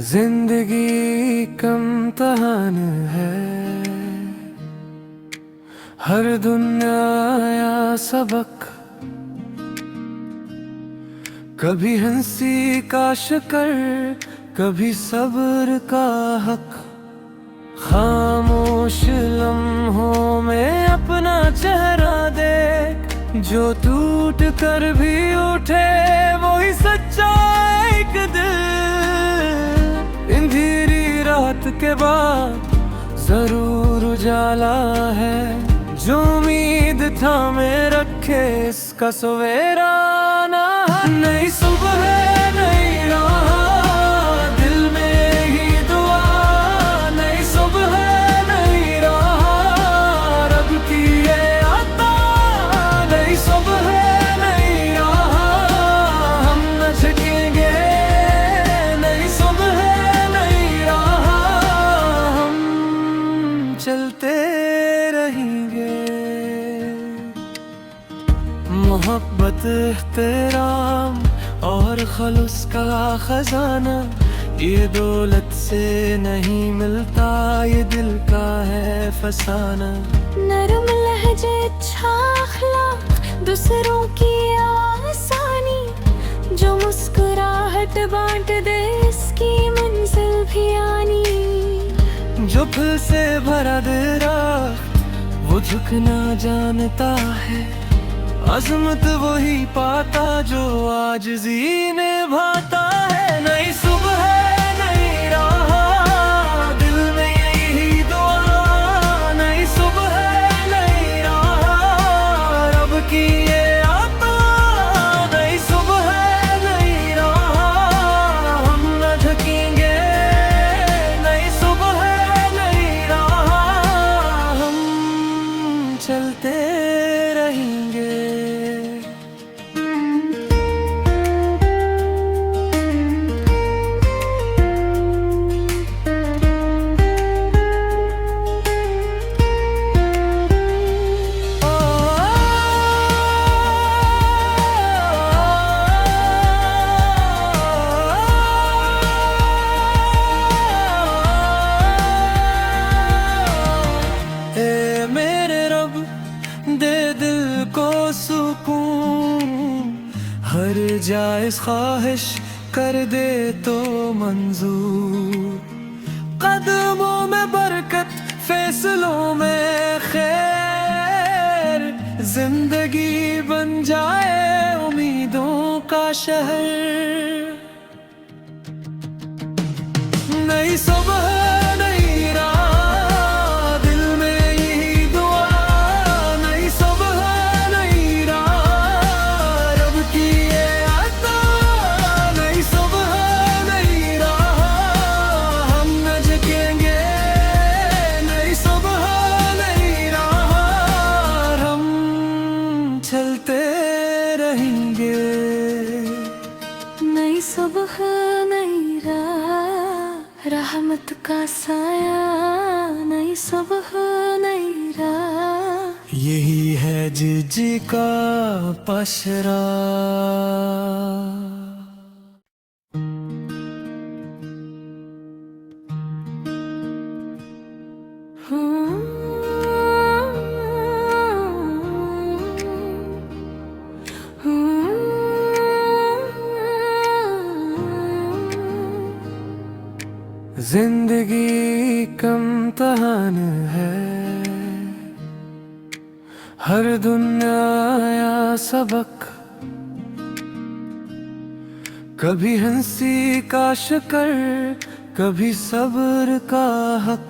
जिंदगी कम तहान है, हर दुनिया या सबक, कभी हंसी का शिकर, कभी सब्र का हक। खामोश लम्हों में अपना चेहरा देख, जो टूट कर भी उठे वही सच्चा एक दिल। अंधेरी रात के बाद जरूर उजाला है, जो उम्मीद थामे रखे इसका सवेरा ना है। नई सुबह है, नई राह, दिल में ही दुआ। नई सुबह है, नई राह, रब की ये आता। नई सुबह है, नई राह, हम न झुकेंगे। नई सुबह है, नई राह, हम चलते रहेंगे। मोहब्बत, एहतराम और खलूस का खजाना, ये दौलत से नहीं मिलता, ये दिल का है फसाना। नरम लहजे, अच्छा अखलाक, दूसरों की आसानी, जो मुस्कुराहट बांट दे इसकी मंजिल भी आनी। जो फिर से भरा दे राह, वो झुकना जानता है। अज़मत वही पाता जो आजिज़ी निभाता है। नई सुबह है, नई राह, दिल में यही दुआ। नई सुबह है, नई राह, रब की ये आता। नई सुबह है, नई राह, हम न झुकेंगे। नई सुबह है, नई राह, हम चलते रहेंगे। दे दिल को सुकून, हर जायज़ ख्वाहिश कर दे तो मंजूर। कदमों में बरकत, फैसलों में खैर, जिंदगी बन जाए उम्मीदों का शहर। नई सुबह, नई राह, दिल में यही दुआ। नई सुबह, नई राह, रब की ये आता। नई सुबह, नई राह, हम न झुकेंगे। नई सुबह, नई राह, हम चलते रहेंगे। नई सुबह, नई राह, रहमत का साया। नई सुबह, नई राह, यही है जिजी का पशरा। जिंदगी कम तहान है, हर दुनिया या सबक, कभी हंसी का शिकर, कभी सब्र का हक।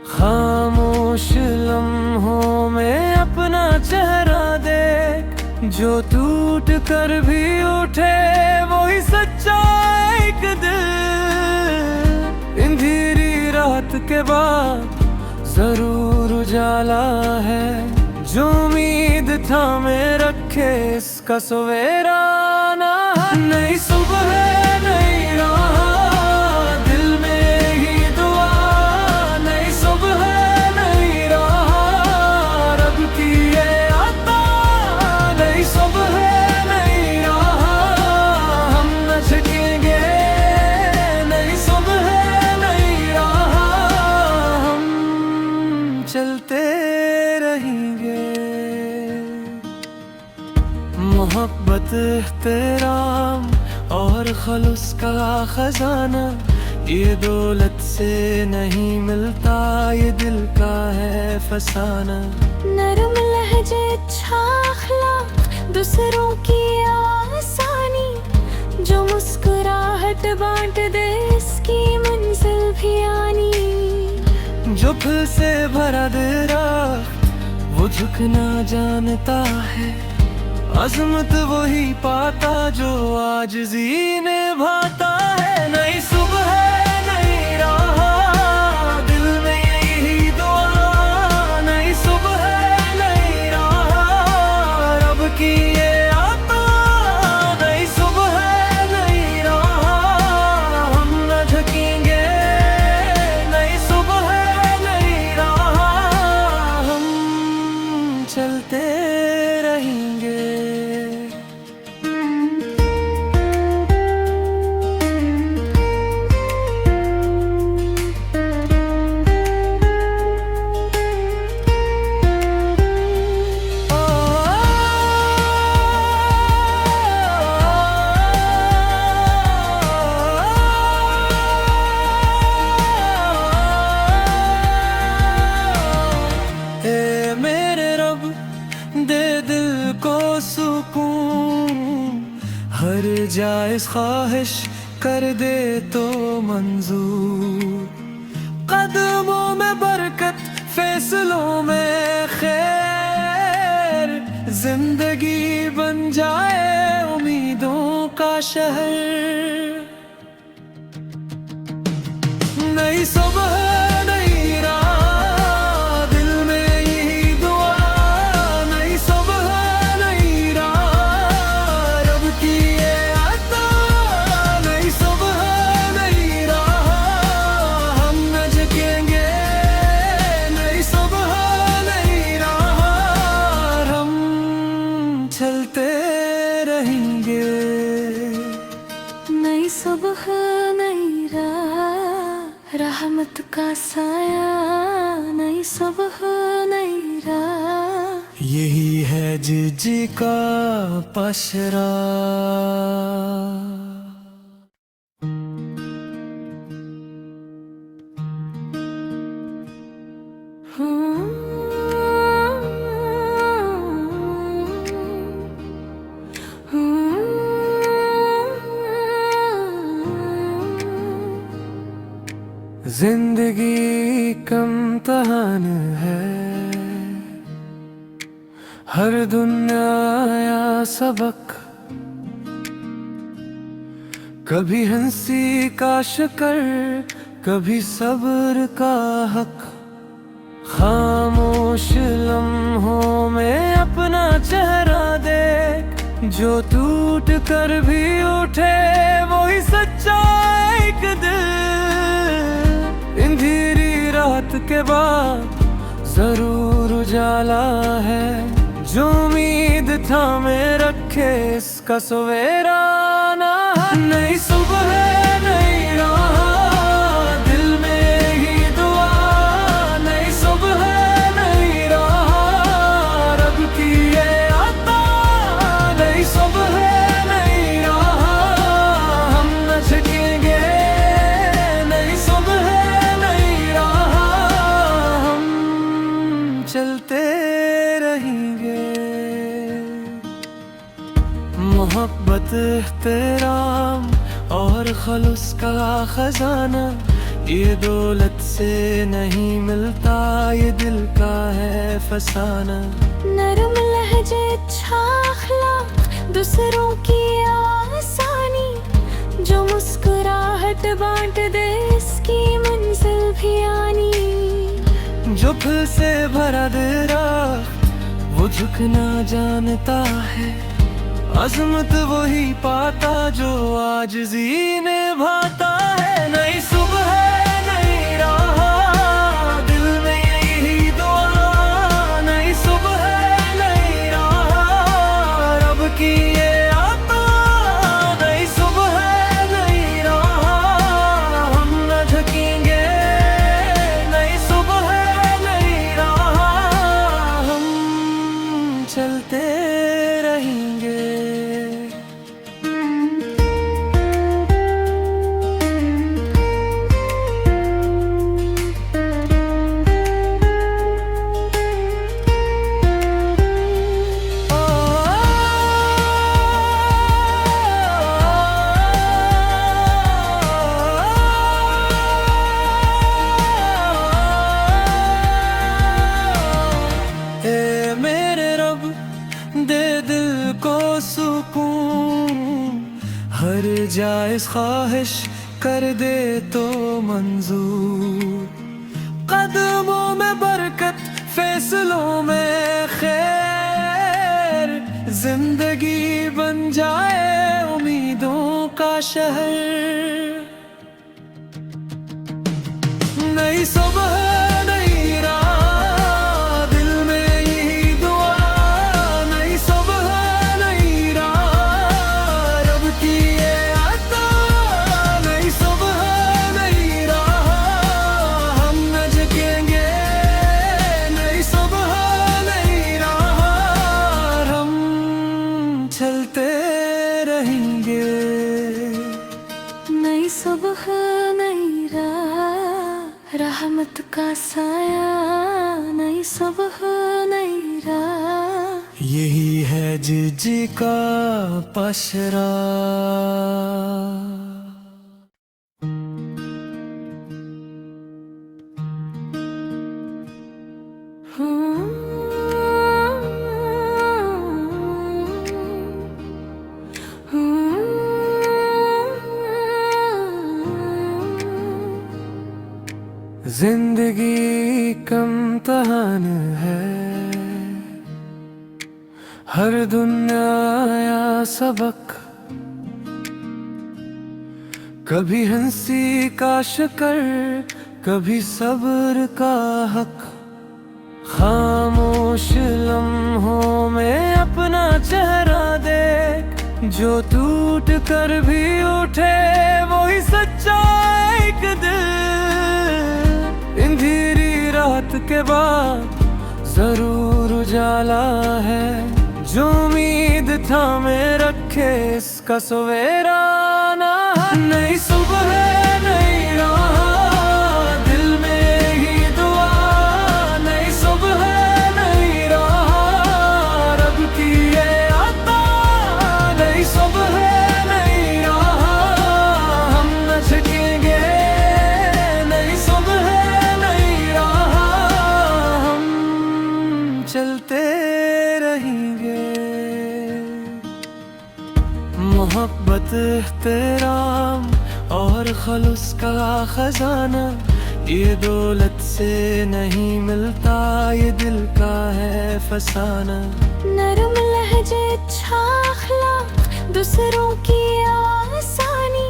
खामोश लम्हों में अपना चेहरा देख, जो टूट कर भी उठे वही सच्चा एक दिल। अंधेरी रात के बाद जरूर उजाला है, जो उम्मीद थामे रखे इसका सवेरा ना है। नई सुबह है, नई राह, दिल में ही दुआ। नई सुबह है, नई राह, रब की ये आता। नई सुबह है, नई राह, हम न झुकेंगे। नई एहतराम और खलूस का खजाना, ये दौलत से नहीं मिलता, ये दिल का है फसाना। नरम लहजे, अच्छा अखलाक, दूसरों की आसानी, जो मुस्कुराहट बांट दे इसकी मंजिल भी आनी। जो फूल से भरा दिरा वो झुकना जानता है, अजमत वही पाता जो आजिज़ी निभाता है। नई सुबह नई राह, दिल में यही दुआ, नई सुबह नई राह, रब की ये आता। नई सुबह नई राह, हम न झुकेंगे, नई सुबह नई राह, हम चलते रहेंगे। दे दिल को सुकून, हर जायज़ ख्वाहिश कर दे तो मंजूर। कदमों में बरकत, फैसलों में खैर, जिंदगी बन जाए उम्मीदों का शहर। नई सुबह नई राह, दिल में यही दुआ, नई सुबह नई राह, रब की ये आता। नई सुबह नई राह, हम न झुकेंगे, नई सुबह नई राह, हम चलते रहेंगे। नई सुबह नई राह, रहमत का साया, नई सुबह नई राह, यही है जिजी का पशरा। जिंदगी कम तहान है, हर दुनिया सबक, कभी हंसी का शिकर, कभी सब्र का हक। खामोश लम्हों में अपना चेहरा देख, जो टूट कर भी उठे वही सच्चा एक दिल। अंधेरी रात के बाद जरूर उजाला है, जो उम्मीद थामे रखे इसका सवेरा ना है। नई सुबह नई राह, दिल में ही दुआ, नई सुबह नई राह, रब की ये आता। नई सुबह नई राह, हम न झुकेंगे, नई सुबह नई राह, हम चलते रहेंगे। मोहब्बत, एहतराम और खलूस का खजाना, ये दौलत से नहीं मिलता, ये दिल का है फसाना। नरम लहजे, अच्छा अखलाक, दूसरों की आसानी, जो मुस्कुराहट बांट दे इसकी मंजिल भी आनी। जो फूल से भरा दिरा वो झुकना जानता है, अजमत वही पाता जो आजिज़ी निभाता है। नई सुबह नई राह, दिल में यही दुआ, नई सुबह नई राह, रब की ये आता। नई सुबह नई राह, हम न झुकेंगे, नई सुबह नई राह, हम चलते रहेंगे। हर जायज़ ख्वाहिश कर दे तो मंजूर। कदमों में बरकत, फैसलों में खैर, जिंदगी बन जाए उम्मीदों का शहर। नई सुबह नई राह, दिल में यही दुआ। नई सुबह नई राह, रब की ये अता। नई सुबह नई राह, हम न झुकेंगे। नई सुबह नई राह, हम चलते रहेंगे। नई सुबह नई राह, रहमत का साया। नई सुबह नई राह, यही है जी का पशरा। जिंदगी कम तहान है, हर दुनिया आया सबक। कभी हंसी का शिकर, कभी सब्र का हक। खामोश लम्हों में अपना चेहरा देख, जो टूट कर भी उठे वही सच्चा एक दिल। अंधेरी रात के बाद जरूर उजाला है, जो उम्मीद थामे रखे इसका सवेरा ना है। नई सुबह नई राह, दिल में ही दुआ। नई सुबह नई राह, रब की ये अता। नई सुबह नई राह, हम न झुकेंगे। नई सुबह नई राह, हम चलते रहेंगे। मोहब्बत, एहतराम और खलूस का खजाना, ये दौलत से नहीं मिलता, ये दिल का है फसाना। नरम लहजे, अच्छा अखलाक, दूसरों की आसानी,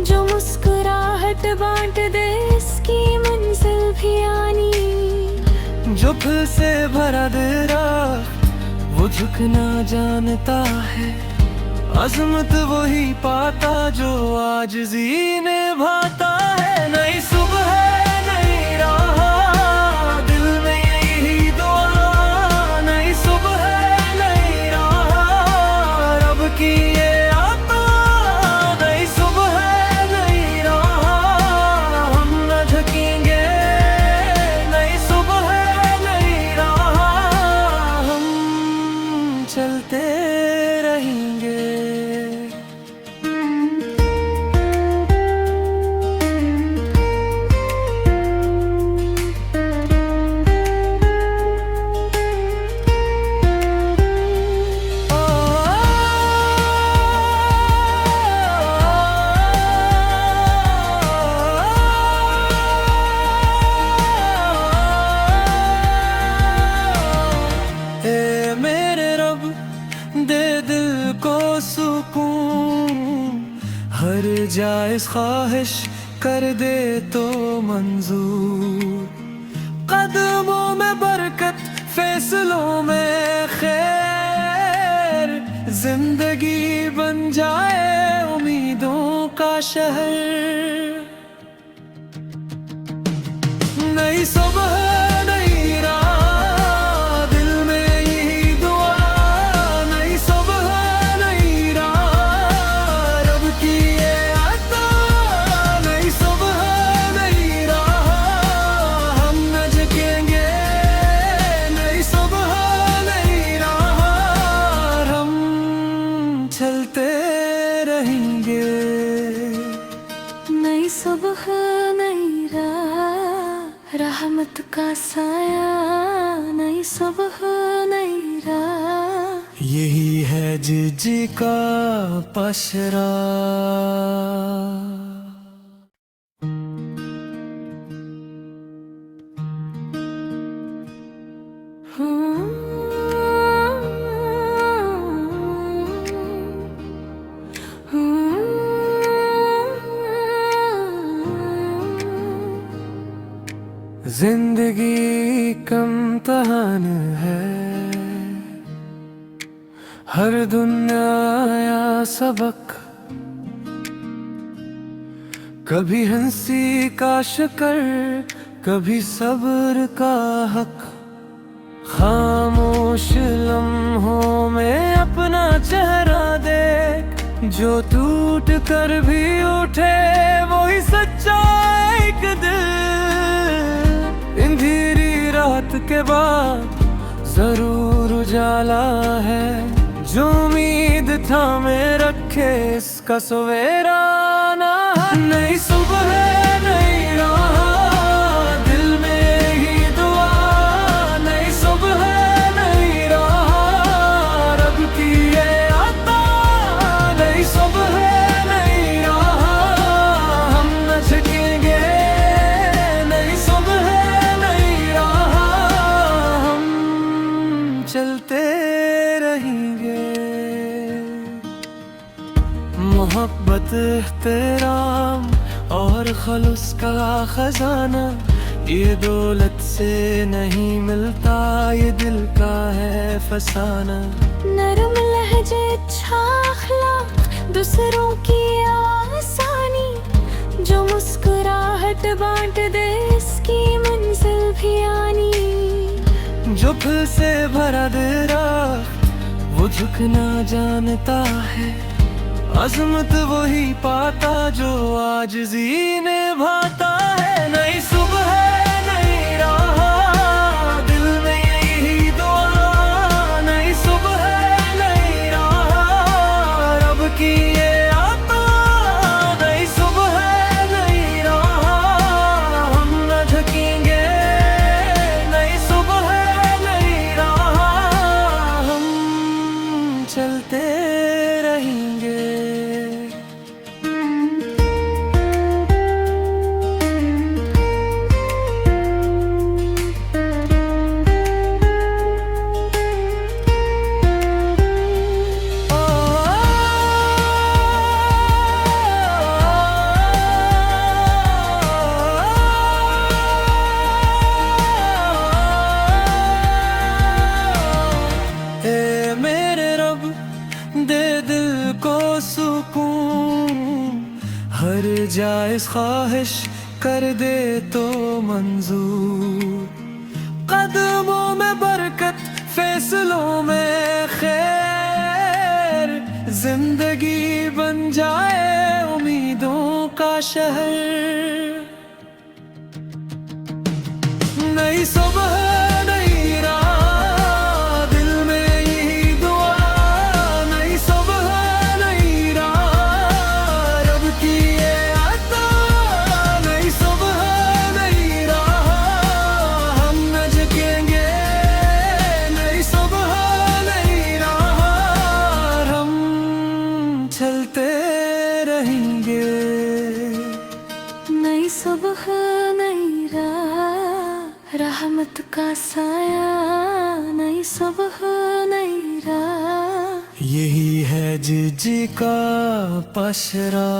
जो मुस्कुराहट बांट दे इसकी मंजिल भी आनी। जो फिर से भरा दे राह, वो झुकना जानता है। अज़मत वही पाता जो आजिज़ी निभाता है। नई सुबह नई राह, दिल में यही दुआ। नई सुबह नई राह, रब की ये अता। नई सुबह नई राह, हम न झुकेंगे। नई सुबह नई राह, हम चलते रहेंगे। ए मेरे रब, दे दिल को सुकून, हर जायज़ ख्वाहिश कर दे तो मंजूर। कदमों में बरकत, फैसलों में खैर, जिंदगी बन जाए उम्मीदों का शहर। नई सुबह नई राह, दिल में यही दुआ। नई सुबह नई राह, रब की ये अता। नई सुबह नई राह, हम न झुकेंगे। नई सुबह नई राह, हम चलते रहेंगे। नई सुबह नई राह, रहमत का साया। नई सुबह नई राह, यही है जिजी का पशरा। जिंदगी कम तहान है, हर दुनिया सबक, कभी हंसी का शिकर, कभी सब्र का हक। खामोश लम्हों में अपना चेहरा देख, जो टूट कर भी उठे वही सच्चा एक दिल। अंधेरी रात के बाद जरूर उजाला है, जो उम्मीद था में रखे इसका सवेरा ना है। नई सुबह है, नई राह, दिल में ही दुआ। नई सुबह है, नई राह, रब की ये आता। नई सुबह है, नई राह, हम न झुकेंगे। नई सुबह है, नई राह, हम चलते रहेंगे। मोहब्बत, एहतराम और खलूस का खजाना, ये दौलत से नहीं मिलता, ये दिल का है फसाना। नरम लहजे, अच्छा अखलाक, दूसरों की आसानी, जो मुस्कुराहट बांट दे इसकी मंजिल भी आनी। जो फिर से भरा दे राह, वो झुकना जानता है। अज़मत वही पाता जो आजिज़ी निभाता है। नई सुबह है, नई राह, दिल में यही दुआ। नई सुबह है, नई राह, रब की ये आता। नई सुबह है, नई राह, हम न झुकेंगे। नई सुबह है, नई राह, हम चलते रहेंगे। दे दिल को सुकून, हर जायज़ ख्वाहिश कर दे तो मंजूर। कदमों में बरकत, फैसलों में खैर, जिंदगी बन जाए उम्मीदों का शहर। नई सुबह, नई राह, दिल में यही दुआ। नई सुबह, नई राह, रब की ये आता। नई सुबह, नई राह, हम न झुकेंगे। नई सुबह, नई राह, हम चलते रहेंगे। नई सुबह, नई राह, रहमत का साया। नई सुबह, नई राह, यही है जिजी का पशरा।